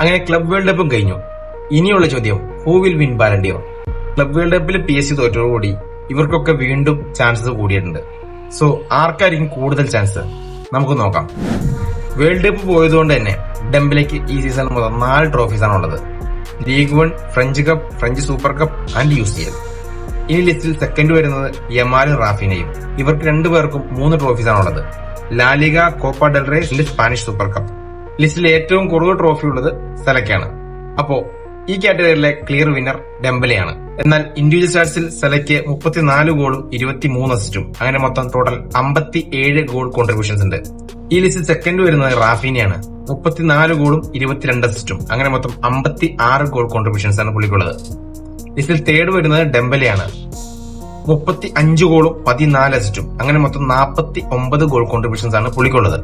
അങ്ങനെ club world കപ്പും കഴിഞ്ഞു. ഇനിയുള്ള ചോദ്യം, who will win Ballon d'Or? Club world കപ്പിൽ PSG തോറ്റതോടുകൂടി ഇവർക്കൊക്കെ വീണ്ടും ചാൻസസ് കൂടിയിട്ടുണ്ട്. സോ ആർക്കായിരിക്കും കൂടുതൽ ചാൻസ്? നമുക്ക് നോക്കാം. വേൾഡ് കപ്പ് പോയതുകൊണ്ട് തന്നെ ഡെംബലയ്ക്ക് ഈ സീസൺ മുതൽ 4 ട്രോഫീസ് ആണുള്ളത്. League 1, French cup, French super cup and UCL. ഇനി ലിസ്റ്റിൽ സെക്കൻഡ് വരുന്നത് യമാലും റാഫിനയും. ഇവർക്ക് 2 പേർക്കും 3 ട്രോഫീസ് ആണുള്ളത്. LaLiga, Copa del Rey, Spanish super cup. ലിസ്റ്റിൽ ഏറ്റവും കൂടുതൽ ട്രോഫി ഉള്ളത് സലയ്ക്കാണ്. അപ്പോ ഈ കാറ്റഗറിയിലെ ക്ലിയർ വിന്നർ ഡെംബലയാണ്. എന്നാൽ ഇൻഡിവിജ്വൽ സ്റ്റാറ്റ്സിൽ സലയ്ക്ക് 34 ഗോളും 23 അസിസ്റ്റും, അങ്ങനെ മൊത്തം ടോട്ടൽ 57 ഗോൾ കോൺട്രിബ്യൂഷൻസ് ഉണ്ട്. ഈ ലിസ്റ്റിൽ സെക്കൻഡ് വരുന്നത് റാഫീനയാണ്. 34 ഗോളും 22 അസിസ്റ്റും, അങ്ങനെ മൊത്തം 56 ഗോൾ കോൺട്രിബ്യൂഷൻസ് ആണ് പുള്ളിക്കുള്ളത്. ലിസ്റ്റിൽ തേർഡ് വരുന്നത് ഡെംബലയാണ്. 35 ഗോളും 14 അസിസ്റ്റും, അങ്ങനെ മൊത്തം 49 ഗോൾ കോൺട്രിബ്യൂഷൻസ് ആണ് പുള്ളിക്കുള്ളത്.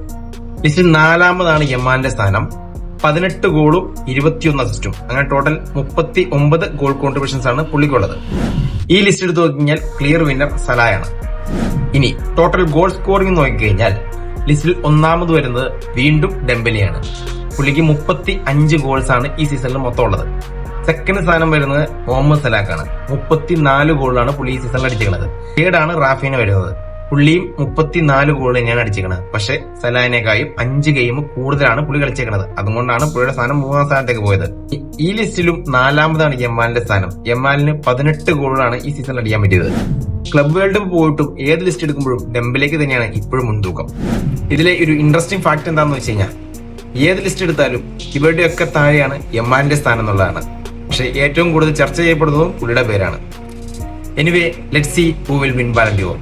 ലിസ്റ്റിൽ 4-മതാണ് യമാലിന്റെ സ്ഥാനം. 18 ഗോളും 21 അസിസ്റ്റും, അങ്ങനെ ടോട്ടൽ 39 ഗോൾ കോൺട്രിബ്യൂഷൻസ് ആണ് പുള്ളിക്കുള്ളത്. ഈ ലിസ്റ്റ് എടുത്ത് നോക്കിക്കഴിഞ്ഞാൽ ക്ലിയർ വിന്നർ സലായാണ്. ഇനി ടോട്ടൽ ഗോൾ സ്കോറിംഗ് നോക്കിക്കഴിഞ്ഞാൽ ലിസ്റ്റിൽ 1-മത് വരുന്നത് വീണ്ടും ഡെംബലയാണ്. പുള്ളിക്ക് 35 ഗോൾസ് ആണ് ഈ സീസണിൽ മൊത്തം ഉള്ളത്. സെക്കൻഡ് സ്ഥാനം വരുന്നത് മുഹമ്മദ് സലാഖാണ്. 34 ഗോളാണ് പുള്ളി ഈ സീസണിൽ അടിച്ചിരിക്കുന്നത്. തേർഡാണ് റാഫീന വരുന്നത്. പുള്ളിയും 34 ഗോൾ തന്നെയാണ് അടിച്ചിരിക്കുന്നത്. പക്ഷെ സലാഹിനേക്കായും 5 ഗെയിം കൂടുതലാണ് പുള്ളി കളിച്ചേക്കുന്നത്. അതുകൊണ്ടാണ് പുള്ളിയുടെ സ്ഥാനം 3-ാം സ്ഥാനത്തേക്ക് പോയത്. ഈ ലിസ്റ്റിലും 4-മതാണ് യമാലിന്റെ സ്ഥാനം. യമാലിന് 18 ഗോളാണ് ഈ സീസണിൽ അടിക്കാൻ പറ്റിയത്. ക്ലബ് വേൾഡ് കപ്പ് പോയിട്ടും ഏത് ലിസ്റ്റ് എടുക്കുമ്പോഴും ഡെംബലേക്ക് തന്നെയാണ് ഇപ്പോഴും മുൻതൂക്കം. ഇതിലെ ഒരു ഇൻട്രസ്റ്റിംഗ് ഫാക്ട് എന്താണെന്ന് വെച്ച് കഴിഞ്ഞാൽ, ഏത് ലിസ്റ്റ് എടുത്താലും ഇവരുടെയൊക്കെ താഴെയാണ് യമാലിന്റെ സ്ഥാനം എന്നുള്ളതാണ്. പക്ഷെ ഏറ്റവും കൂടുതൽ ചർച്ച ചെയ്യപ്പെടുന്നതും പുള്ളിയുടെ പേരാണ്. Anyway, let's see who will win Ballon d'Or.